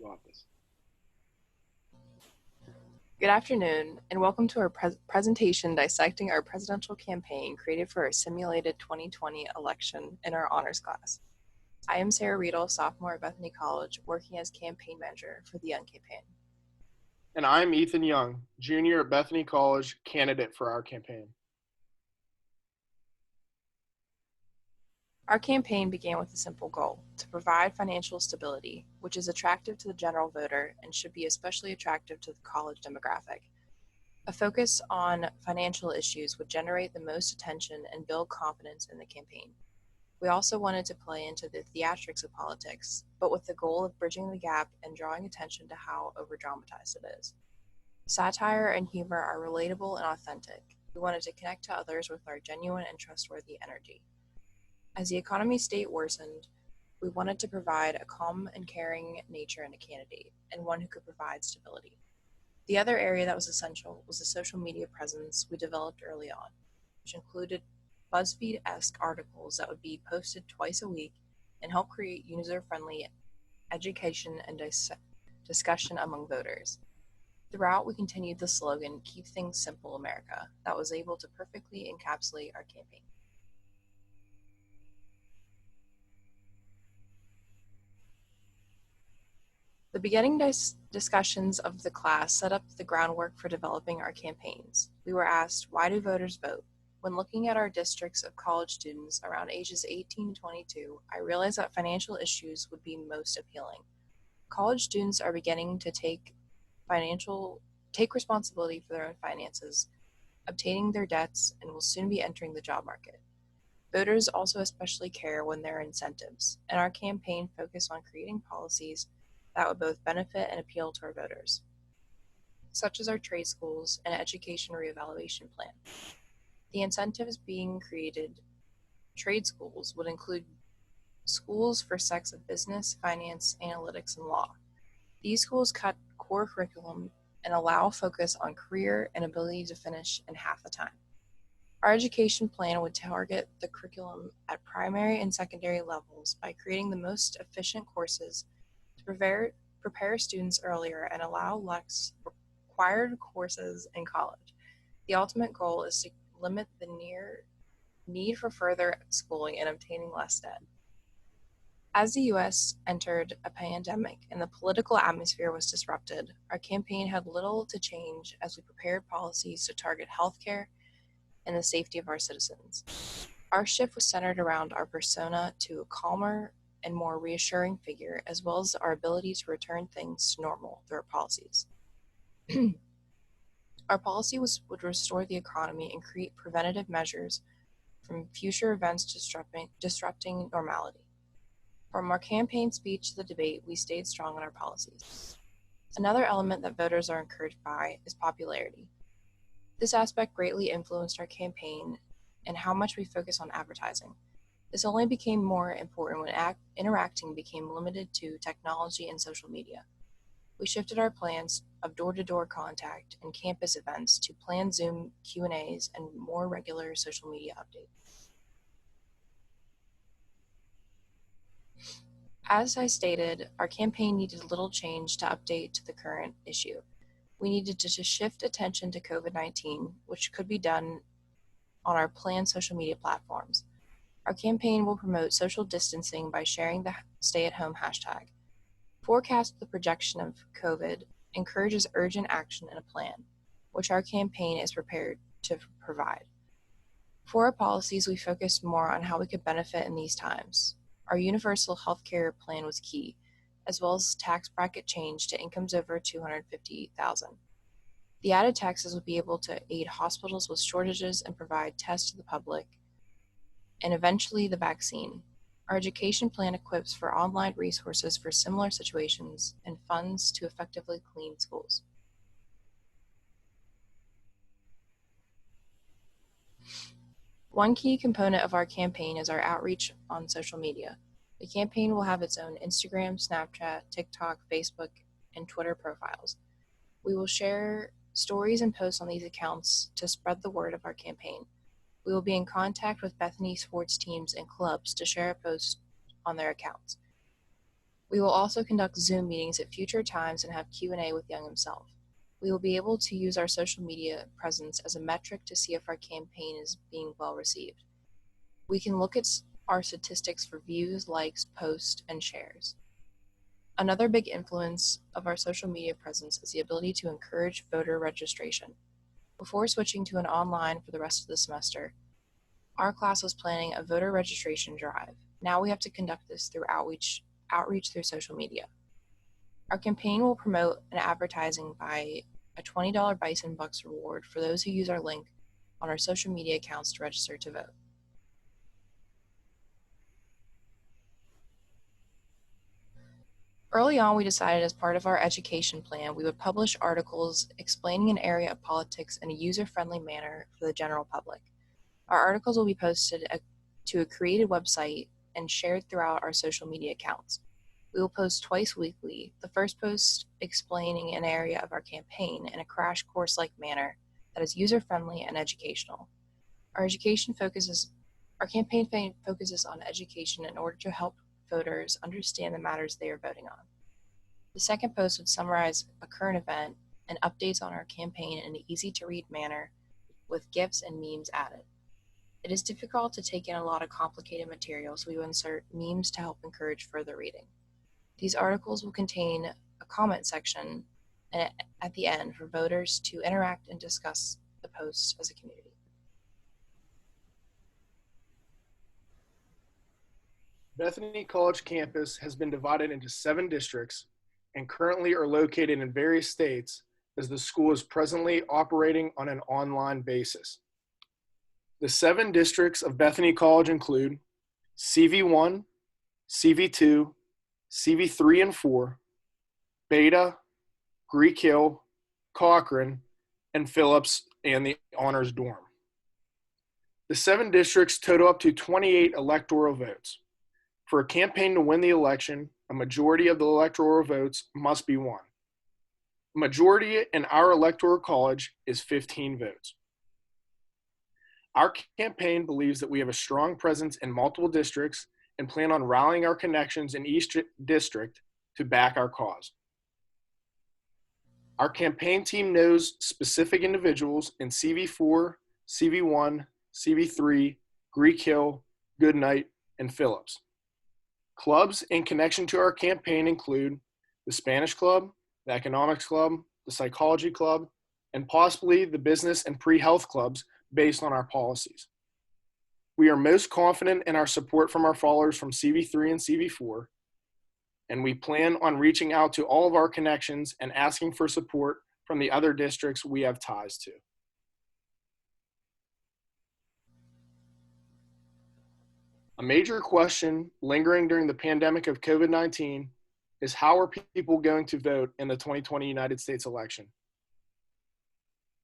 office. Good afternoon, and welcome to our presentation dissecting our presidential campaign created for our simulated 2020 election in our honors class. I am Sarah Riedel, sophomore at Bethany College, working as campaign manager for the Young campaign. And I'm Ethan Young, junior at Bethany College, candidate for our campaign. Our campaign began with a simple goal: to provide financial stability, which is attractive to the general voter and should be especially attractive to the college demographic. A focus on financial issues would generate the most attention and build confidence in the campaign. We also wanted to play into the theatrics of politics, but with the goal of bridging the gap and drawing attention to how overdramatized it is. Satire and humor are relatable and authentic. We wanted to connect to others with our genuine and trustworthy energy. As the economy state worsened, we wanted to provide a calm and caring nature in a candidate, and one who could provide stability. The other area that was essential was the social media presence we developed early on, which included BuzzFeed-esque articles that would be posted twice a week and help create user-friendly education and discussion among voters. Throughout, we continued the slogan, "Keep Things Simple, America," that was able to perfectly encapsulate our campaign. The beginning discussions of the class set up the groundwork for developing our campaigns. We were asked, why do voters vote? When looking at our districts of college students around ages 18 to 22, I realized that financial issues would be most appealing. College students are beginning to take responsibility for their own finances, obtaining their debts, and will soon be entering the job market. Voters also especially care when there are incentives, and our campaign focused on creating policies that would both benefit and appeal to our voters, such as our trade schools and education reevaluation plan. The incentives being created, trade schools, would include schools for sects of business, finance, analytics, and law. These schools cut core curriculum and allow focus on career and ability to finish in half the time. Our education plan would target the curriculum at primary and secondary levels by creating the most efficient courses to prepare students earlier and allow less required courses in college. The ultimate goal is to limit the need for further schooling and obtaining less debt. As the U.S. entered a pandemic and the political atmosphere was disrupted, our campaign had little to change as we prepared policies to target healthcare and the safety of our citizens. Our shift was centered around our persona to a calmer and more reassuring figure, as well as our ability to return things to normal through our policies. Our policy would restore the economy and create preventative measures from future events disrupting normality. From our campaign speech to the debate, we stayed strong on our policies. Another element that voters are encouraged by is popularity. This aspect greatly influenced our campaign and how much we focus on advertising. This only became more important when interacting became limited to technology and social media. We shifted our plans of door-to-door contact and campus events to planned Zoom Q&As and more regular social media updates. As I stated, our campaign needed little change to update to the current issue. We needed to shift attention to COVID-19, which could be done on our planned social media platforms. Our campaign will promote social distancing by sharing the stay-at-home hashtag. Forecast the projection of COVID encourages urgent action and a plan, which our campaign is prepared to provide. For our policies, we focused more on how we could benefit in these times. Our universal health care plan was key, as well as tax bracket change to incomes over $250,000. The added taxes would be able to aid hospitals with shortages and provide tests to the public, and eventually the vaccine. Our education plan equips for online resources for similar situations and funds to effectively clean schools. One key component of our campaign is our outreach on social media. The campaign will have its own Instagram, Snapchat, TikTok, Facebook, and Twitter profiles. We will share stories and posts on these accounts to spread the word of our campaign. We will be in contact with Bethany sports teams and clubs to share a post on their accounts. We will also conduct Zoom meetings at future times and have Q&A with Young himself. We will be able to use our social media presence as a metric to see if our campaign is being well received. We can look at our statistics for views, likes, posts, and shares. Another big influence of our social media presence is the ability to encourage voter registration. Before switching to an online for the rest of the semester, our class was planning a voter registration drive. Now we have to conduct this through outreach through social media. Our campaign will promote an advertising by a $20 Bison Bucks reward for those who use our link on our social media accounts to register to vote. Early on, we decided as part of our education plan, we would publish articles explaining an area of politics in a user-friendly manner for the general public. Our articles will be posted to a created website and shared throughout our social media accounts. We will post twice weekly, the first post explaining an area of our campaign in a crash course-like manner that is user-friendly and educational. Our campaign focuses on education in order to help voters understand the matters they are voting on. The second post would summarize a current event and updates on our campaign in an easy-to-read manner with GIFs and memes added. It is difficult to take in a lot of complicated material, so we will insert memes to help encourage further reading. These articles will contain a comment section at the end for voters to interact and discuss the posts as a community. Bethany College campus has been divided into 7 districts and currently are located in various states as the school is presently operating on an online basis. The 7 districts of Bethany College include CV1, CV2, CV3 and 4, Beta, Greek Hill, Cochran, and Phillips, and the Honors Dorm. The 7 districts total up to 28 electoral votes. For a campaign to win the election, a majority of the electoral votes must be won. A majority in our electoral college is 15 votes. Our campaign believes that we have a strong presence in multiple districts and plan on rallying our connections in each district to back our cause. Our campaign team knows specific individuals in CV4, CV1, CV3, Greek Hill, Goodnight, and Phillips. Clubs in connection to our campaign include the Spanish Club, the Economics Club, the Psychology Club, and possibly the Business and Pre-Health Clubs based on our policies. We are most confident in our support from our followers from CV3 and CV4, and we plan on reaching out to all of our connections and asking for support from the other districts we have ties to. A major question lingering during the pandemic of COVID-19 is how are people going to vote in the 2020 United States election?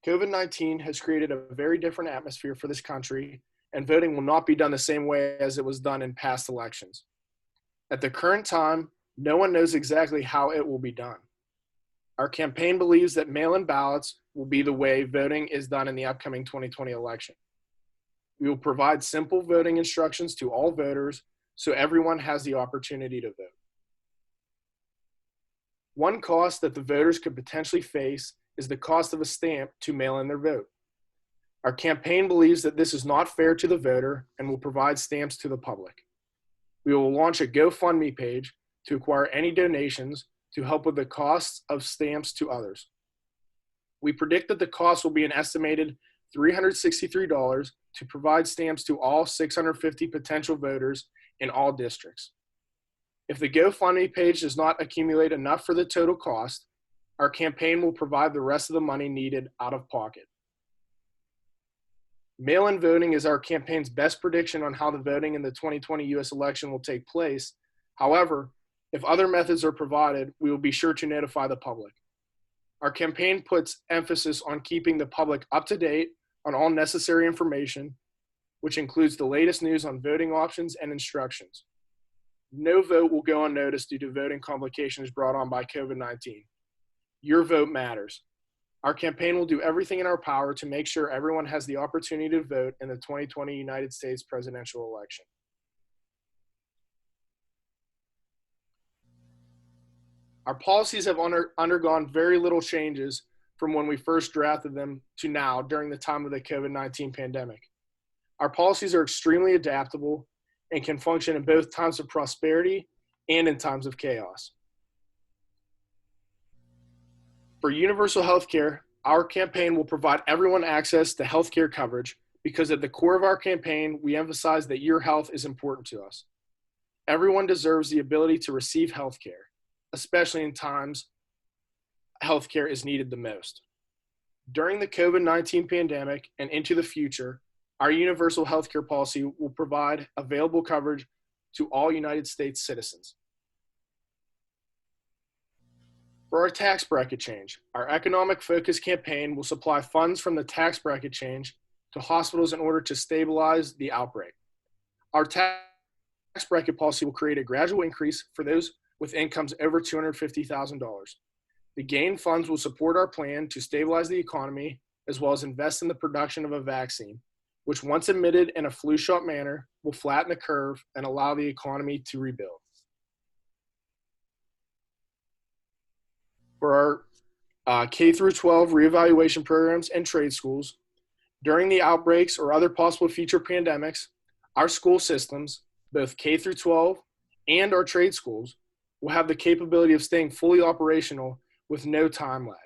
COVID-19 has created a very different atmosphere for this country, and voting will not be done the same way as it was done in past elections. At the current time, no one knows exactly how it will be done. Our campaign believes that mail-in ballots will be the way voting is done in the upcoming 2020 election. We will provide simple voting instructions to all voters so everyone has the opportunity to vote. One cost that the voters could potentially face is the cost of a stamp to mail in their vote. Our campaign believes that this is not fair to the voter and will provide stamps to the public. We will launch a GoFundMe page to acquire any donations to help with the costs of stamps to others. We predict that the cost will be an estimated $363 to provide stamps to all 650 potential voters in all districts. If the GoFundMe page does not accumulate enough for the total cost, our campaign will provide the rest of the money needed out of pocket. Mail-in voting is our campaign's best prediction on how the voting in the 2020 U.S. election will take place. However, if other methods are provided, we will be sure to notify the public. Our campaign puts emphasis on keeping the public up to date on all necessary information, which includes the latest news on voting options and instructions. No vote will go unnoticed due to voting complications brought on by COVID-19. Your vote matters. Our campaign will do everything in our power to make sure everyone has the opportunity to vote in the 2020 United States presidential election. Our policies have undergone very little changes from when we first drafted them to now during the time of the COVID-19 pandemic. Our policies are extremely adaptable and can function in both times of prosperity and in times of chaos. For universal health care, our campaign will provide everyone access to health care coverage because at the core of our campaign, we emphasize that your health is important to us. Everyone deserves the ability to receive health care, especially in times health care is needed the most. During the COVID-19 pandemic and into the future, our universal health care policy will provide available coverage to all United States citizens. For our tax bracket change, our economic focus campaign will supply funds from the tax bracket change to hospitals in order to stabilize the outbreak. Our tax bracket policy will create a gradual increase for those with incomes over $250,000. The gained funds will support our plan to stabilize the economy as well as invest in the production of a vaccine, which once admitted in a flu shot manner will flatten the curve and allow the economy to rebuild. For our K through 12 reevaluation programs and trade schools, during the outbreaks or other possible future pandemics, our school systems, both K through 12 and our trade schools, will have the capability of staying fully operational with no time lag.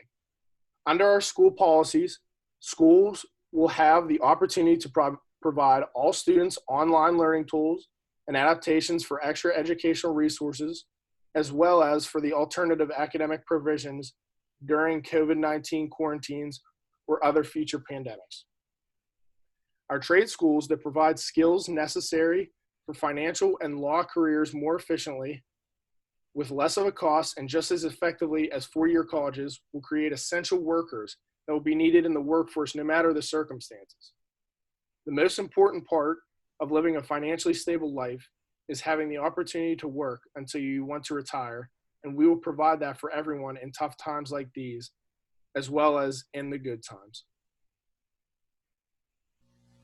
Under our school policies, schools will have the opportunity to provide all students online learning tools and adaptations for extra educational resources, as well as for the alternative academic provisions during COVID-19 quarantines or other future pandemics. Our trade schools that provide skills necessary for financial and law careers more efficiently with less of a cost and just as effectively as four-year colleges will create essential workers that will be needed in the workforce no matter the circumstances. The most important part of living a financially stable life is having the opportunity to work until you want to retire, and we will provide that for everyone in tough times like these, as well as in the good times.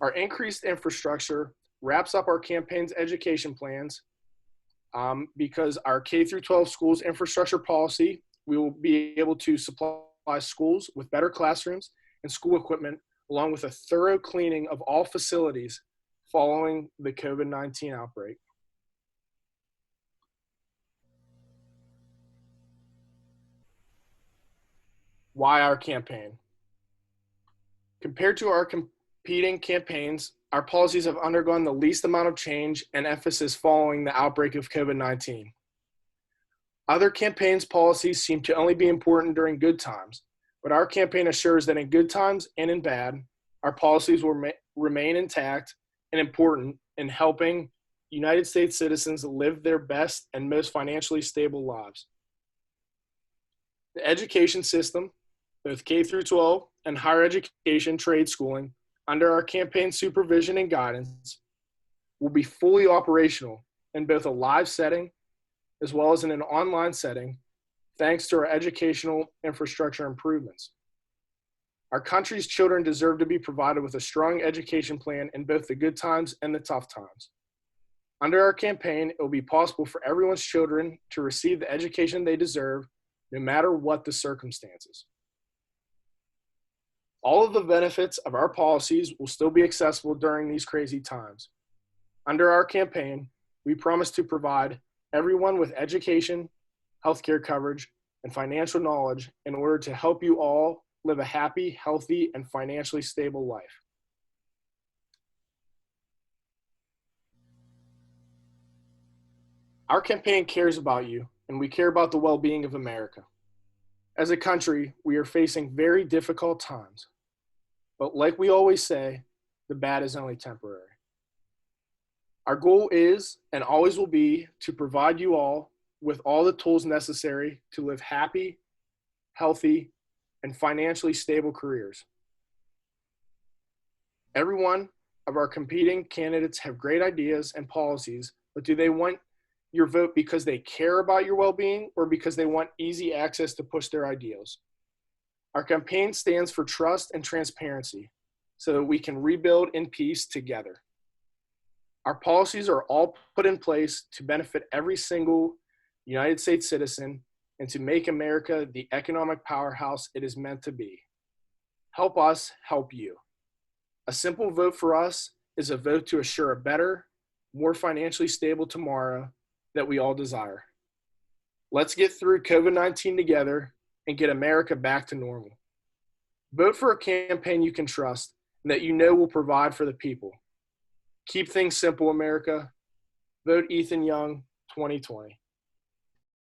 Our increased infrastructure wraps up our campaign's education plans because our K through 12 schools infrastructure policy, we will be able to supply schools with better classrooms and school equipment, along with a thorough cleaning of all facilities following the COVID-19 outbreak. Why our campaign? Compared to our competing campaigns, our policies have undergone the least amount of change and emphasis following the outbreak of COVID-19. Other campaigns' policies seem to only be important during good times, but our campaign assures that in good times and in bad, our policies will remain intact and important in helping United States citizens live their best and most financially stable lives. The education system, both K through 12 and higher education trade schooling, under our campaign supervision and guidance, will be fully operational in both a live setting as well as in an online setting, thanks to our educational infrastructure improvements. Our country's children deserve to be provided with a strong education plan in both the good times and the tough times. Under our campaign, it will be possible for everyone's children to receive the education they deserve, no matter what the circumstances. All of the benefits of our policies will still be accessible during these crazy times. Under our campaign, we promise to provide everyone with education, healthcare coverage, and financial knowledge in order to help you all live a happy, healthy, and financially stable life. Our campaign cares about you, and we care about the well-being of America. As a country, we are facing very difficult times, but like we always say, the bad is only temporary. Our goal is, and always will be, to provide you all with all the tools necessary to live happy, healthy, and financially stable careers. Every one of our competing candidates have great ideas and policies, but do they want your vote because they care about your well-being or because they want easy access to push their ideals? Our campaign stands for trust and transparency so that we can rebuild in peace together. Our policies are all put in place to benefit every single United States citizen and to make America the economic powerhouse it is meant to be. Help us help you. A simple vote for us is a vote to assure a better, more financially stable tomorrow that we all desire. Let's get through COVID-19 together and get America back to normal. Vote for a campaign you can trust and that you know will provide for the people. Keep things simple, America. Vote Ethan Young 2020.